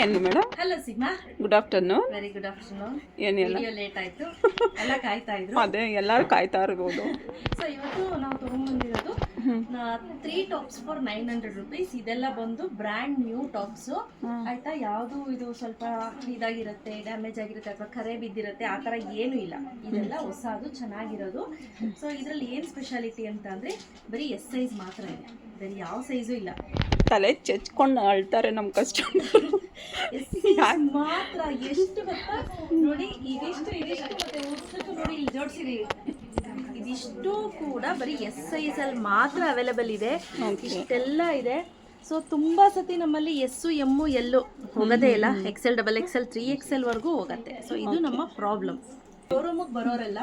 ಏನು madam? Hello sigma, good afternoon. Very good afternoon. ಏನಿಲ್ಲ, video late ಆಯ್ತು, ಎಲ್ಲ ಕಾಯ್ತಾ ಇದ್ರು. ಅದೇ ಎಲ್ಲರೂ ಕಾಯ್ತಾ ಇರ್ಬೋದು. ಸೊ ಇವತ್ತು ನಾವು ತಗೊಂಡ್ಬಂದಿರೋದು 3 ಟಾಪ್ಸ್ ಫಾರ್ 900 rupees. ಇದೆಲ್ಲ ಬಂದು ಬ್ರ್ಯಾಂಡ್ ನ್ಯೂ ಟಾಪ್ಸ್ ಆಯ್ತಾ. ಯಾವುದು ಇದು ಸ್ವಲ್ಪ ಇದಾಗಿರುತ್ತೆ, ಡ್ಯಾಮೇಜ್ ಆಗಿರುತ್ತೆ ಅಥವಾ ಕರೆ ಬಿದ್ದಿರುತ್ತೆ ಆ ಥರ ಏನೂ ಇಲ್ಲ. ಇದೆಲ್ಲ ಹೊಸದು ಚೆನ್ನಾಗಿರೋದು. ಸೊ ಇದರಲ್ಲಿ ಏನು ಸ್ಪೆಷಾಲಿಟಿ ಅಂತ ಅಂದರೆ ಬರೀ ಎಸ್ ಸೈಜ್ ಮಾತ್ರ ಇದೆ, ಬೇರೆ ಯಾವ ಸೈಜು ಇಲ್ಲ. ತಲೆ ಚೆಚ್ಕೊಂಡು ಅಳ್ತಾರೆ ನಮ್ಮ ಕಸ್ಟಮರ್ ಮಾತ್ರ. ಎಷ್ಟು ಗೊತ್ತಾ ನೋಡಿ, ಇದಿಷ್ಟು ಮತ್ತೆ ಉದ್ದಕ್ಕೂ ನೋಡಿ ಇಲ್ಲಿ ಜೋಡಿಸಿರಿ. ಇದಿಷ್ಟು ಕೂಡ ಬರೀ ಎಸ್ ಸೈಜಲ್ಲಿ ಮಾತ್ರ ಅವೈಲೇಬಲ್ ಇದೆ. ಇಷ್ಟೆಲ್ಲ ಇದೆ. ಸೊ ತುಂಬ ಸತಿ ನಮ್ಮಲ್ಲಿ ಎಸ್ಸು ಎಮ್ಮು ಎಲ್ಲು ಹೋಗೋದೇ ಇಲ್ಲ. XL, XXL, 3XL ವರೆಗೂ ಹೋಗುತ್ತೆ. ಸೊ ಇದು ನಮ್ಮ ಪ್ರಾಬ್ಲಮ್. ಶೋರೂಮಿಗೆ ಬರೋರೆಲ್ಲ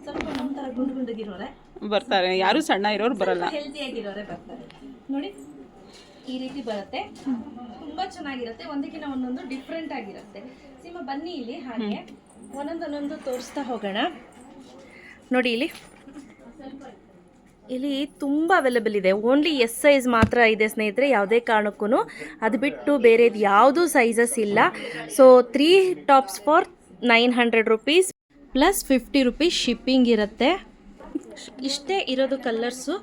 ಸ್ವಲ್ಪ ನಮ್ಮ ಥರ ಗುಂಡಿಗಿರೋರೆ ಬರ್ತಾರೆ, ಯಾರು ಸಣ್ಣ ಇರೋರು ಬರಲ್ಲ, ಹೆಲ್ತಿಯಾಗಿರೋರೆ ಬರ್ತಾರೆ. ನೋಡಿ ಈ ರೀತಿ ಬರುತ್ತೆ, ತುಂಬ ಚೆನ್ನಾಗಿರುತ್ತೆ. ಒಂದಕ್ಕಿಂತ ಒಂದೊಂದು ಡಿಫ್ರೆಂಟ್ ಆಗಿರುತ್ತೆ. ಸಿಮ್ಮ ಬನ್ನಿ ಇಲ್ಲಿ ಹಾಗೆ ಒಂದೊಂದೊಂದೊಂದು ತೋರಿಸ್ತಾ ಹೋಗೋಣ. ನೋಡಿ ಇಲ್ಲಿ ತುಂಬ ಅವೈಲೇಬಲ್ ಇದೆ. ಓನ್ಲಿ ಎಸ್ ಸೈಜ್ ಮಾತ್ರ ಇದೆ ಸ್ನೇಹಿತರೆ, ಯಾವುದೇ ಕಾರಣಕ್ಕೂ ಅದು ಬಿಟ್ಟು ಬೇರೆದು ಯಾವುದೂ ಸೈಜಸ್ ಇಲ್ಲ. So 3 tops for 900 rupees plus 50 rupees shipping ಇರುತ್ತೆ. ಇಷ್ಟೇ ಇರೋದು ಕಲರ್ಸು.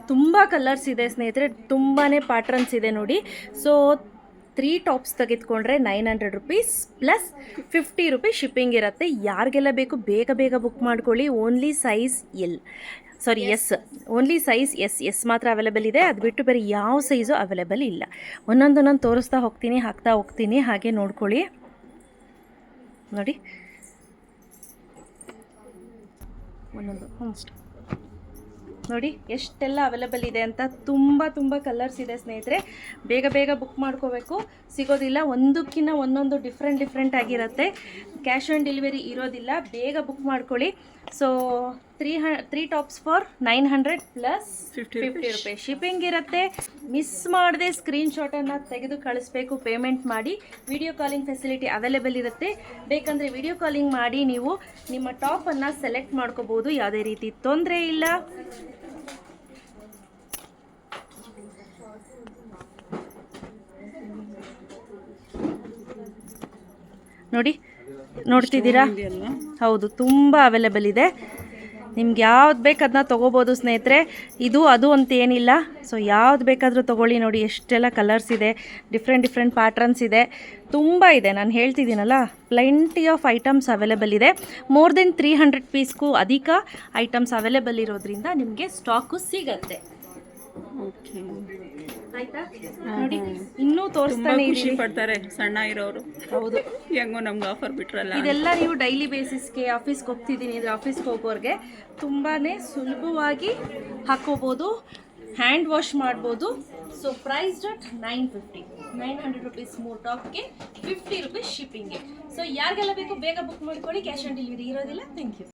ತುಂಬ ಕಲರ್ಸ್ ಇದೆ ಸ್ನೇಹಿತರೆ, ತುಂಬಾ ಪ್ಯಾಟ್ರನ್ಸ್ ಇದೆ ನೋಡಿ. ಸೊ 3 ಟಾಪ್ಸ್ ತೆಗೆದುಕೊಂಡ್ರೆ 900 rupees ಪ್ಲಸ್ 50 rupees ಶಿಪ್ಪಿಂಗ್ ಇರುತ್ತೆ. ಯಾರಿಗೆಲ್ಲ ಬೇಕು ಬೇಗ ಬೇಗ ಬುಕ್ ಮಾಡ್ಕೊಳ್ಳಿ. Only size S, only size S ಮಾತ್ರ ಅವೈಲೇಬಲ್ ಇದೆ. ಅದು ಬಿಟ್ಟು ಬೇರೆ ಯಾವ ಸೈಜು ಅವೈಲೇಬಲ್ ಇಲ್ಲ. ಒಂದೊಂದೊಂದೊಂದು ತೋರಿಸ್ತಾ ಹೋಗ್ತೀನಿ, ಹಾಕ್ತಾ ಹೋಗ್ತೀನಿ, ಹಾಗೆ ನೋಡ್ಕೊಳ್ಳಿ. ನೋಡಿ ಒಂದೊಂದು ನೋಡಿ ಎಷ್ಟೆಲ್ಲ ಅವೈಲೇಬಲ್ ಇದೆ ಅಂತ. ತುಂಬ ಕಲರ್ಸ್ ಇದೆ ಸ್ನೇಹಿತರೆ, ಬೇಗ ಬೇಗ ಬುಕ್ ಮಾಡ್ಕೋಬೇಕು, ಸಿಗೋದಿಲ್ಲ. ಒಂದಕ್ಕಿಂತ ಒಂದೊಂದು ಡಿಫ್ರೆಂಟ್ ಆಗಿರುತ್ತೆ. ಕ್ಯಾಶ್ ಆನ್ ಡೆಲಿವರಿ ಇರೋದಿಲ್ಲ, ಬೇಗ ಬುಕ್ ಮಾಡ್ಕೊಳ್ಳಿ. So 3 tops for 900 plus 50 rupees shipping ಇರುತ್ತೆ. ಮಿಸ್ ಮಾಡದೆ ಸ್ಕ್ರೀನ್ಶಾಟನ್ನು ತೆಗೆದು ಕಳಿಸ್ಬೇಕು, ಪೇಮೆಂಟ್ ಮಾಡಿ. ವಿಡಿಯೋ ಕಾಲಿಂಗ್ ಫೆಸಿಲಿಟಿ ಅವೈಲೇಬಲ್ ಇರುತ್ತೆ. ಬೇಕಂದರೆ ವಿಡಿಯೋ ಕಾಲಿಂಗ್ ಮಾಡಿ ನೀವು ನಿಮ್ಮ ಟಾಪನ್ನು ಸೆಲೆಕ್ಟ್ ಮಾಡ್ಕೋಬೋದು, ಯಾವುದೇ ರೀತಿ ತೊಂದರೆ ಇಲ್ಲ. ನೋಡಿ ನೋಡ್ತಿದ್ದೀರಾ? ಹೌದು, ತುಂಬ ಅವೈಲೇಬಲ್ ಇದೆ. ನಿಮ್ಗೆ ಯಾವ್ದು ಬೇಕು ಅದನ್ನ ತೊಗೋಬೋದು ಸ್ನೇಹಿತರೆ. ಇದು ಅದು ಅಂತ ಏನಿಲ್ಲ. ಸೊ ಯಾವ್ದು ಬೇಕಾದರೂ ತೊಗೊಳ್ಳಿ. ನೋಡಿ ಎಷ್ಟೆಲ್ಲ ಕಲರ್ಸ್ ಇದೆ, ಡಿಫ್ರೆಂಟ್ ಪ್ಯಾಟ್ರನ್ಸ್ ಇದೆ, ತುಂಬ ಇದೆ. ನಾನು ಹೇಳ್ತಿದ್ದೀನಲ್ಲ, ಪ್ಲೆಂಟಿ ಆಫ್ ಐಟಮ್ಸ್ ಅವೈಲೇಬಲ್ ಇದೆ. ಮೋರ್ ದೆನ್ 300 ಪೀಸ್ಗೂ ಅಧಿಕ ಐಟಮ್ಸ್ ಅವೈಲೇಬಲ್ ಇರೋದ್ರಿಂದ ನಿಮಗೆ ಸ್ಟಾಕು ಸಿಗತ್ತೆ. ಆಯ್ತಾ? ನೋಡಿ ಇನ್ನೂ ತೋರಿಸ್ತಾನೆ ಖುಷಿ ಪಡ್ತಾರೆ ಸಣ್ಣ ಇರೋರು. ಹೌದು, ಹೆಂಗೋ ನಮ್ಗೆ ಆಫರ್ ಬಿಟ್ರಲ್ಲ. ಇದೆಲ್ಲ ನೀವು ಡೈಲಿ ಬೇಸಿಸ್ಗೆ ಆಫೀಸ್ಗೆ ಹೋಗ್ತಿದ್ದೀನಿ ಅಂದರೆ ಆಫೀಸ್ಗೆ ಹೋಗೋರಿಗೆ ತುಂಬಾ ಸುಲಭವಾಗಿ ಹಾಕೋಬೋದು, ಹ್ಯಾಂಡ್ ವಾಶ್ ಮಾಡ್ಬೋದು. ಸೊ ಪ್ರೈಸ್ ಡಾಟ್ 900 rupees 3 ಟಾಪ್ಗೆ 50 rupees ಶಿಪ್ಪಿಂಗ್ಗೆ. ಸೊ ಯಾರಿಗೆಲ್ಲ ಬೇಕು ಬೇಗ ಬುಕ್ ಮಾಡ್ಕೊಳ್ಳಿ, ಕ್ಯಾಶ್ ಆನ್ ಡೆಲಿವರಿ ಇರೋದಿಲ್ಲ. Thank you.